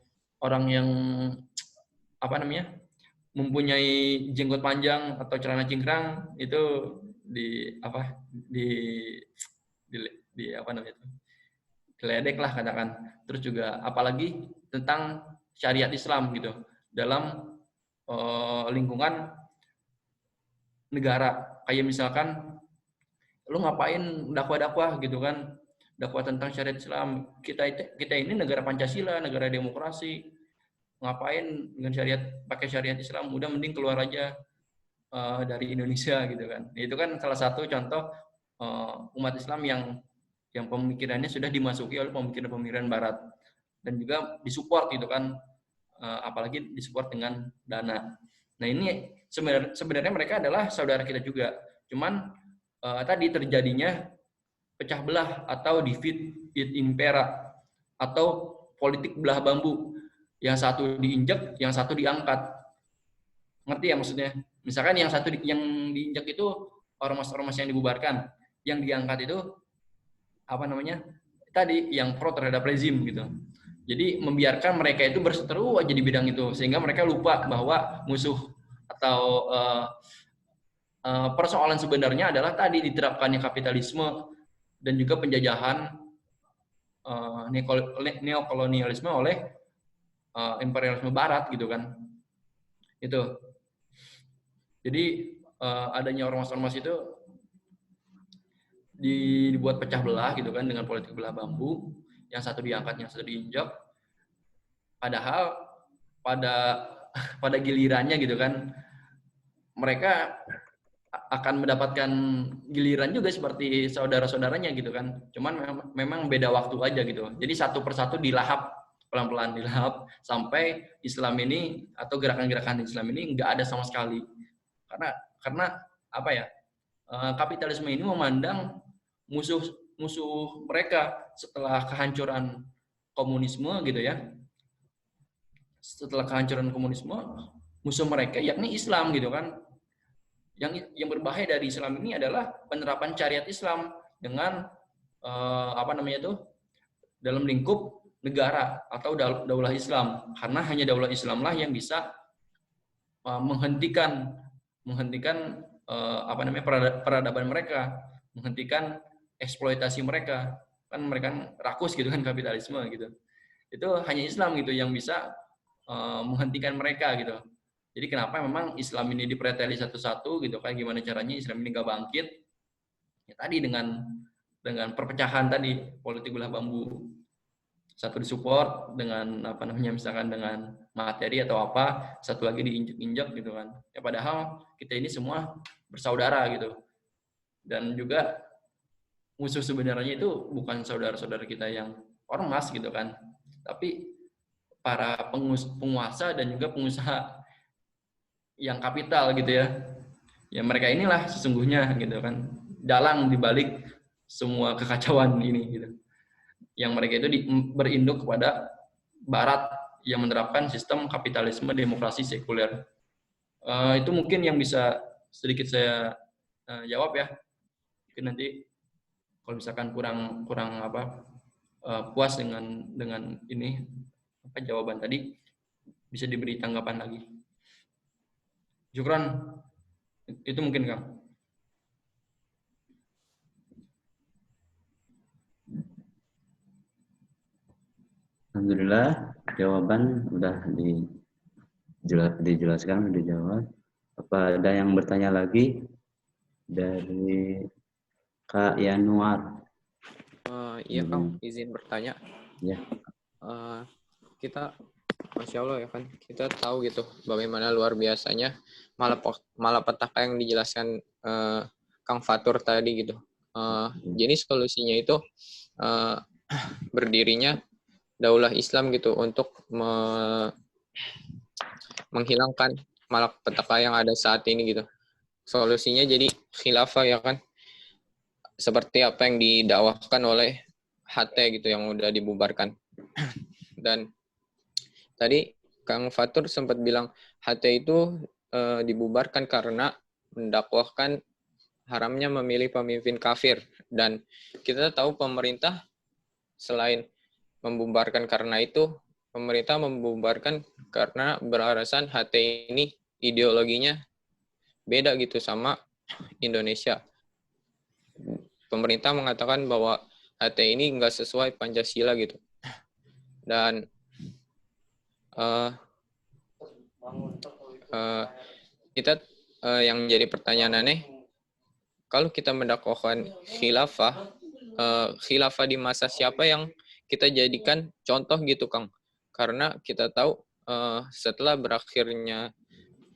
mempunyai jenggot panjang atau celana cingkrang itu diledek lah katakan. Terus juga apalagi tentang syariat Islam gitu dalam lingkungan negara, kayak misalkan lu ngapain dakwah gitu kan, dakwah tentang syariat Islam. Kita ini negara Pancasila, negara demokrasi, ngapain dengan pakai syariat Islam, udah mending keluar aja dari Indonesia gitu kan. Itu kan salah satu contoh umat Islam yang pemikirannya sudah dimasuki oleh pemikiran Barat dan juga disupport gitu kan, apalagi disupport dengan dana. Nah ini sebenarnya mereka adalah saudara kita juga, cuman tadi terjadinya pecah belah atau divide et impera atau politik belah bambu, yang satu diinjak, yang satu diangkat. Ngerti ya maksudnya? Misalkan yang diinjak itu ormas-ormas yang dibubarkan, yang diangkat itu tadi yang pro terhadap rezim gitu. Jadi membiarkan mereka itu berseteru aja di bidang itu, sehingga mereka lupa bahwa musuh atau persoalan sebenarnya adalah tadi diterapkannya kapitalisme dan juga penjajahan neokolonialisme oleh imperialisme Barat gitu kan. Itu. Jadi adanya ormas-ormas itu dibuat pecah belah gitu kan dengan politik belah bambu, yang satu diangkat, yang satu diinjak. Padahal pada gilirannya gitu kan, mereka akan mendapatkan giliran juga seperti saudara-saudaranya gitu kan. Cuman memang beda waktu aja gitu. Jadi satu persatu dilahap, pelan-pelan dilahap sampai Islam ini atau gerakan-gerakan Islam ini nggak ada sama sekali. Karena apa ya? Kapitalisme ini memandang musuh mereka setelah kehancuran komunisme gitu ya. Setelah kehancuran komunisme, musuh mereka yakni Islam gitu kan. Yang berbahaya dari Islam ini adalah penerapan syariat Islam dengan apa namanya itu dalam lingkup negara atau daulah Islam, karena hanya daulah Islamlah yang bisa menghentikan apa namanya peradaban mereka, menghentikan eksploitasi mereka. Kan mereka rakus gitu kan, kapitalisme gitu. Itu hanya Islam gitu yang bisa menghentikan mereka gitu. Jadi kenapa memang Islam ini dipreteli satu-satu gitu kan, gimana caranya Islam ini gak bangkit? Ya tadi dengan perpecahan tadi, politik belah bambu. Satu disupport dengan apa namanya, misalkan dengan materi atau apa, satu lagi diinjek-injek gitu kan. Ya padahal kita ini semua bersaudara gitu. Dan juga musuh sebenarnya itu bukan saudara-saudara kita yang ormas gitu kan, tapi para penguasa dan juga pengusaha yang kapital gitu ya. Ya mereka inilah sesungguhnya gitu kan, dalang dibalik semua kekacauan ini gitu. Yang mereka itu berinduk kepada Barat yang menerapkan sistem kapitalisme demokrasi sekuler. Itu mungkin yang bisa sedikit saya jawab ya. Mungkin nanti kalau misalkan kurang apa puas dengan ini apa jawaban tadi, bisa diberi tanggapan lagi. Syukran. Itu mungkin Kang. Alhamdulillah, jawaban udah dijelaskan, udah dijawab. Apa ada yang bertanya lagi dari Kak Yanuar? Iya Kang, izin bertanya. Ya. Kita, Masya Allah ya kan, kita tahu gitu bagaimana luar biasanya malapetaka yang dijelaskan Kang Fatur tadi gitu. Jadi solusinya itu berdirinya daulah Islam gitu untuk menghilangkan malapetaka yang ada saat ini gitu. Solusinya jadi khilafah ya kan, seperti apa yang didakwahkan oleh HT gitu yang udah dibubarkan. Dan tadi Kang Fatur sempat bilang HT itu dibubarkan karena mendakwahkan haramnya memilih pemimpin kafir. Dan kita tahu pemerintah selain membubarkan karena itu, pemerintah membubarkan karena beralasan HT ini ideologinya beda gitu sama Indonesia. Pemerintah mengatakan bahwa HT ini nggak sesuai Pancasila gitu. Dan kita yang jadi pertanyaan aneh, kalau kita mendakwahkan khilafah, khilafah di masa siapa yang kita jadikan contoh gitu Kang? Karena kita tahu setelah berakhirnya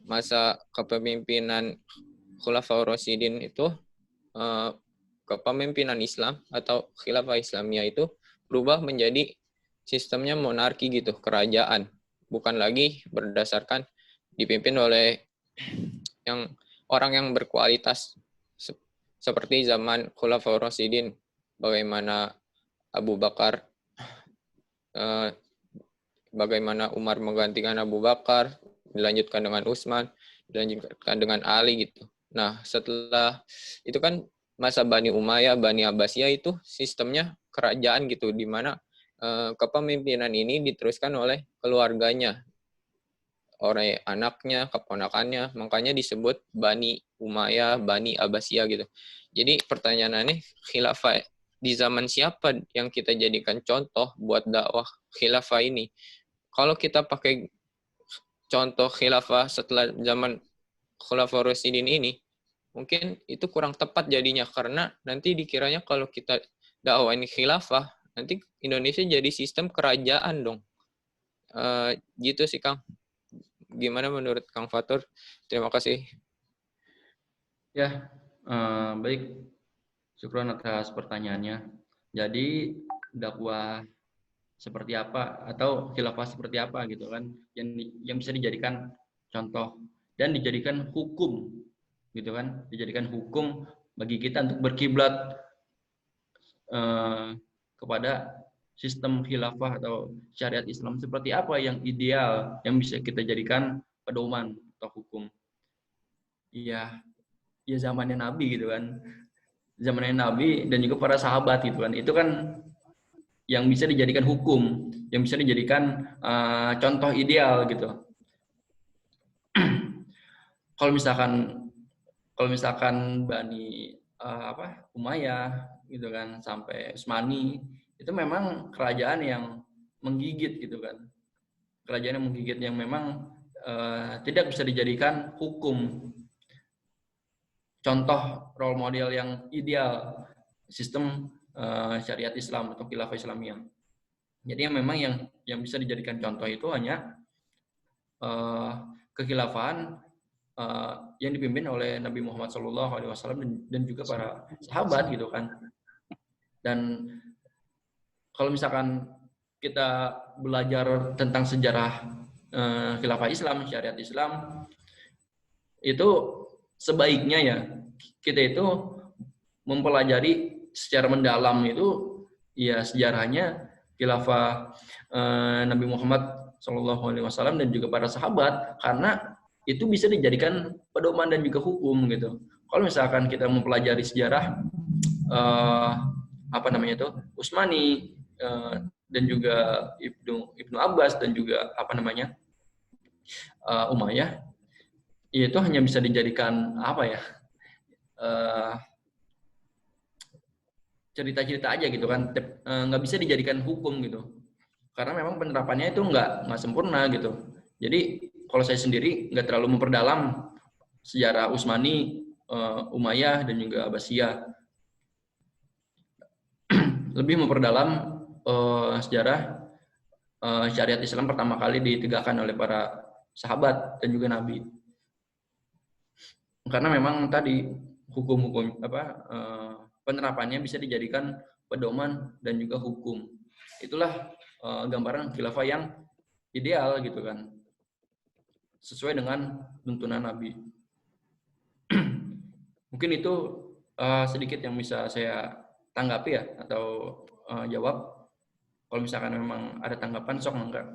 masa kepemimpinan Khulafaur Rasyidin itu, kepemimpinan Islam atau khilafah Islamiyah itu berubah menjadi sistemnya monarki gitu, kerajaan. Bukan lagi berdasarkan dipimpin oleh orang yang berkualitas seperti zaman Khulafaur Rasyidin, bagaimana Abu Bakar, bagaimana Umar menggantikan Abu Bakar, dilanjutkan dengan Utsman, dilanjutkan dengan Ali gitu. Nah, setelah itu kan masa Bani Umayyah, Bani Abbasiyah itu sistemnya kerajaan gitu, di mana kepemimpinan ini diteruskan oleh keluarganya, oleh anaknya, keponakannya, makanya disebut Bani Umayyah, Bani Abbasiyah gitu. Jadi pertanyaannya, khilafah di zaman siapa yang kita jadikan contoh buat dakwah khilafah ini? Kalau kita pakai contoh khilafah setelah zaman Khulafaur Rasyidin ini, mungkin itu kurang tepat jadinya, karena nanti dikiranya kalau kita dakwah ini khilafah, nanti Indonesia jadi sistem kerajaan dong. Gitu sih Kang. Gimana menurut Kang Fatur? Terima kasih. Ya, baik. Syukron atas pertanyaannya. Jadi dakwah seperti apa atau khilafah seperti apa gitu kan yang bisa dijadikan contoh dan dijadikan hukum gitu kan, dijadikan hukum bagi kita untuk berkiblat kepada sistem khilafah atau syariat Islam seperti apa yang ideal yang bisa kita jadikan pedoman atau hukum. Iya, ya zamannya Nabi gitu kan. Zamannya Nabi dan juga para sahabat gitu kan. Itu kan yang bisa dijadikan hukum, yang bisa dijadikan contoh ideal gitu. Kalau misalkan Bani Umayyah gitu kan sampai Utsmani itu memang kerajaan yang menggigit gitu kan. Kerajaan yang menggigit yang memang tidak bisa dijadikan hukum. Contoh role model yang ideal sistem syariat Islam atau khilafah Islamiyah. Jadi yang memang yang bisa dijadikan contoh itu hanya kekhilafahan yang dipimpin oleh Nabi Muhammad SAW dan juga para sahabat gitu kan. Dan kalau misalkan kita belajar tentang sejarah khilafah Islam, syariat Islam, itu sebaiknya ya kita itu mempelajari secara mendalam itu ya sejarahnya khilafah Nabi Muhammad SAW dan juga para sahabat, karena itu bisa dijadikan pedoman dan juga hukum gitu. Kalau misalkan kita mempelajari sejarah Utsmani dan juga Ibnu Abbas dan juga Umayyah, itu hanya bisa dijadikan cerita-cerita aja gitu kan, nggak bisa dijadikan hukum gitu, karena memang penerapannya itu nggak sempurna gitu. Jadi kalau saya sendiri nggak terlalu memperdalam sejarah Utsmani, Umayyah dan juga Abbasiyah, lebih memperdalam sejarah syariat Islam pertama kali ditegakkan oleh para sahabat dan juga Nabi. Karena memang tadi hukum-hukum penerapannya bisa dijadikan pedoman dan juga hukum. Itulah gambaran khilafah yang ideal gitu kan, sesuai dengan tuntunan Nabi. Mungkin itu sedikit yang bisa saya tanggapi ya atau jawab. Kalau misalkan memang ada tanggapan, sok enggak.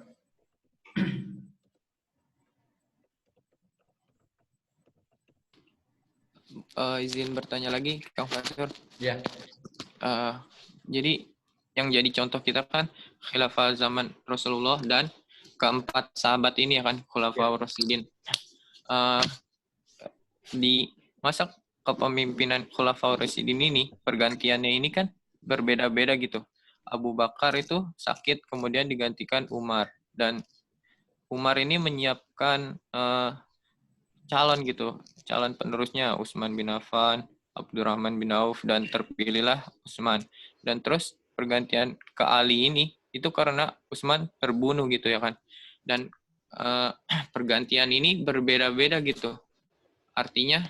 Izin bertanya lagi, Kang Fatur. Ya. Jadi yang jadi contoh kita kan khilafah zaman Rasulullah dan keempat sahabat ini ya kan, khulafah Rasyidin. Di masa kepemimpinan khulafah Rasyidin ini, pergantiannya ini kan berbeda-beda gitu. Abu Bakar itu sakit, kemudian digantikan Umar, dan Umar ini menyiapkan calon penerusnya Utsman bin Affan, Abdurrahman bin Auf, dan terpilihlah Utsman. Dan terus pergantian ke Ali ini itu karena Utsman terbunuh gitu ya kan. Dan pergantian ini berbeda-beda gitu. Artinya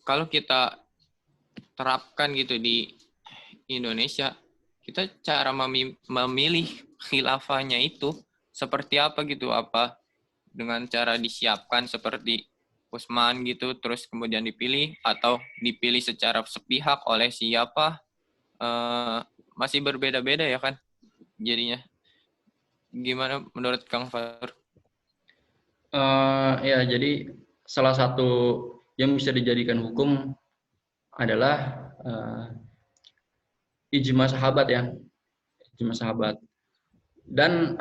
kalau kita terapkan gitu di Indonesia, kita cara memilih khilafahnya itu seperti apa gitu, apa dengan cara disiapkan seperti Utsman gitu terus kemudian dipilih, atau dipilih secara sepihak oleh siapa, masih berbeda-beda ya kan jadinya. Gimana menurut Kang Fatur? Ya, jadi salah satu yang bisa dijadikan hukum adalah ijma sahabat ya, ijma sahabat. Dan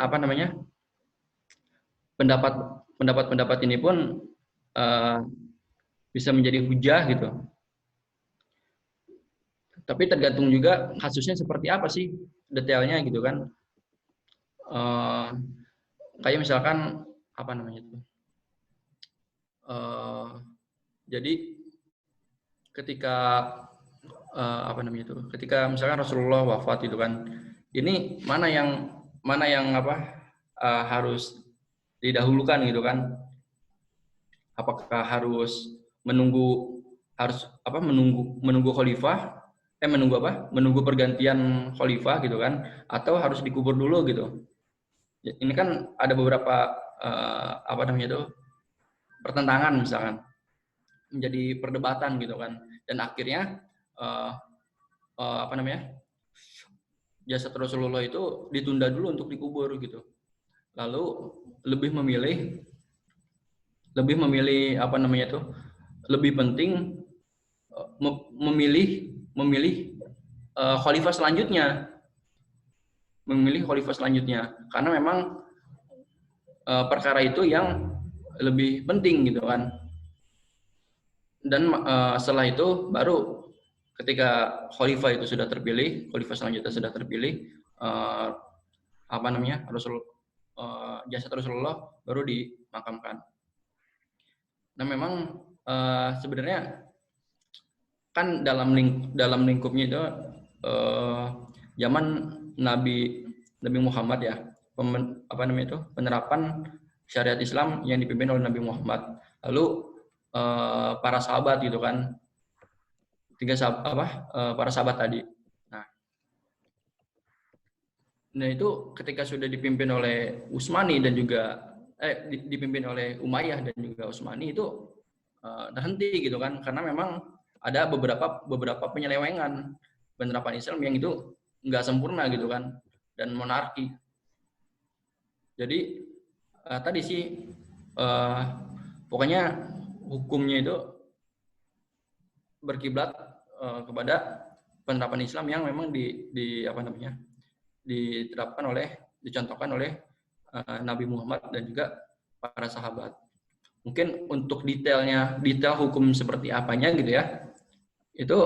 pendapat ini pun bisa menjadi hujah gitu. Tapi tergantung juga kasusnya seperti apa sih detailnya gitu kan. Kayak misalkan jadi ketika ketika misalkan Rasulullah wafat itu kan, ini mana yang harus didahulukan gitu kan. apakah harus menunggu menunggu khalifah, menunggu pergantian khalifah gitu kan, atau harus dikubur dulu gitu. Ini kan ada beberapa pertentangan misalkan, menjadi perdebatan gitu kan, dan akhirnya jasad Rasulullah itu ditunda dulu untuk dikubur gitu. Lalu lebih memilih lebih penting memilih khalifah selanjutnya, karena memang perkara itu yang lebih penting gitu kan. Dan setelah itu baru ketika khalifah itu sudah terpilih, khalifah selanjutnya sudah terpilih, jasad Rasulullah baru dimakamkan. Nah memang sebenarnya kan dalam lingkupnya itu zaman Nabi Muhammad ya, penerapan syariat Islam yang dipimpin oleh Nabi Muhammad. Lalu para sahabat gitu kan, para sahabat tadi. Nah itu ketika sudah dipimpin oleh Utsmani dan juga dipimpin oleh Umayyah dan juga Utsmani itu terhenti gitu kan, karena memang ada beberapa penyelewengan penerapan Islam yang itu nggak sempurna gitu kan, dan monarki. Jadi tadi sih pokoknya hukumnya itu berkiblat kepada penerapan Islam yang memang dicontohkan oleh Nabi Muhammad dan juga para sahabat. Mungkin untuk detail hukum seperti apanya gitu ya, itu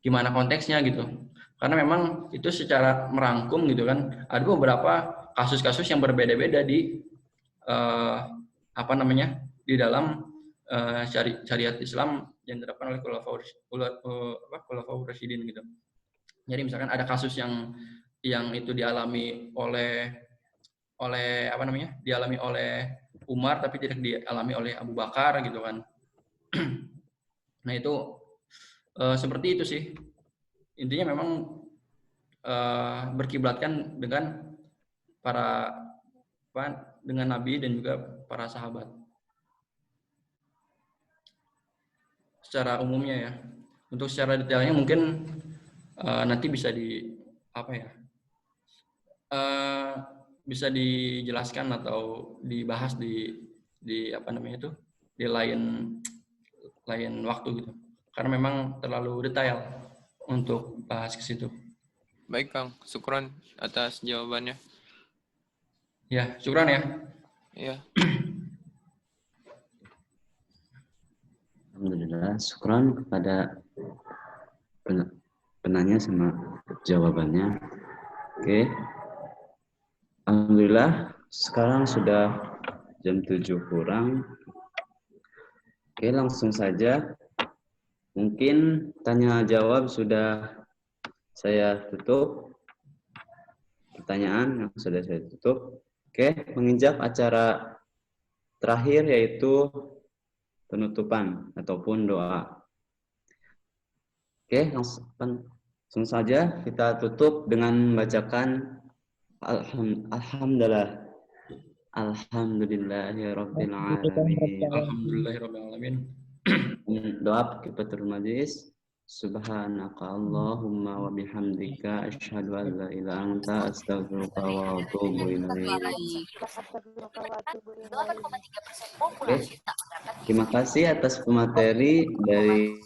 gimana konteksnya gitu. Karena memang itu secara merangkum gitu kan, ada beberapa kasus-kasus yang berbeda-beda di di dalam syariat Islam yang diterapkan oleh Khulafaur Rasyidin gitu. Jadi misalkan ada kasus yang itu dialami oleh Umar tapi tidak dialami oleh Abu Bakar gitu kan. Nah itu seperti itu sih. Intinya memang berkiblatkan dengan dengan Nabi dan juga para sahabat. Secara umumnya ya. Untuk secara detailnya mungkin nanti bisa bisa dijelaskan atau dibahas di lain waktu gitu. Karena memang terlalu detail untuk bahas ke situ. Baik Kang, syukran atas jawabannya. Ya, syukran ya. Iya. Alhamdulillah, syukran kepada penanya sama jawabannya. Oke. Alhamdulillah, sekarang sudah jam 7 kurang. Oke, langsung saja. Mungkin tanya jawab sudah saya tutup. Pertanyaan yang sudah saya tutup. Oke, menginjak acara terakhir yaitu penutupan ataupun doa. Oke, langsung saja kita tutup dengan membacakan Alhamdulillahirabbil alamin. Alhamdulillahirabbil alamin. Doa kifatul majlis. Subhanaka Allahumma wa bihamdika asyhadu an la ilaha illa anta astaghfiruka wa atubu ilaik. Terima kasih atas pemateri dari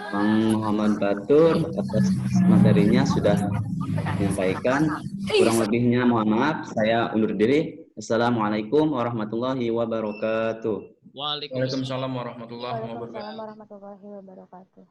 Bang Muhammad Batur atas materinya sudah menyampaikan. Kurang lebihnya mohon maaf, saya undur diri. Assalamualaikum warahmatullahi wabarakatuh. Waalaikumsalam warahmatullahi wabarakatuh.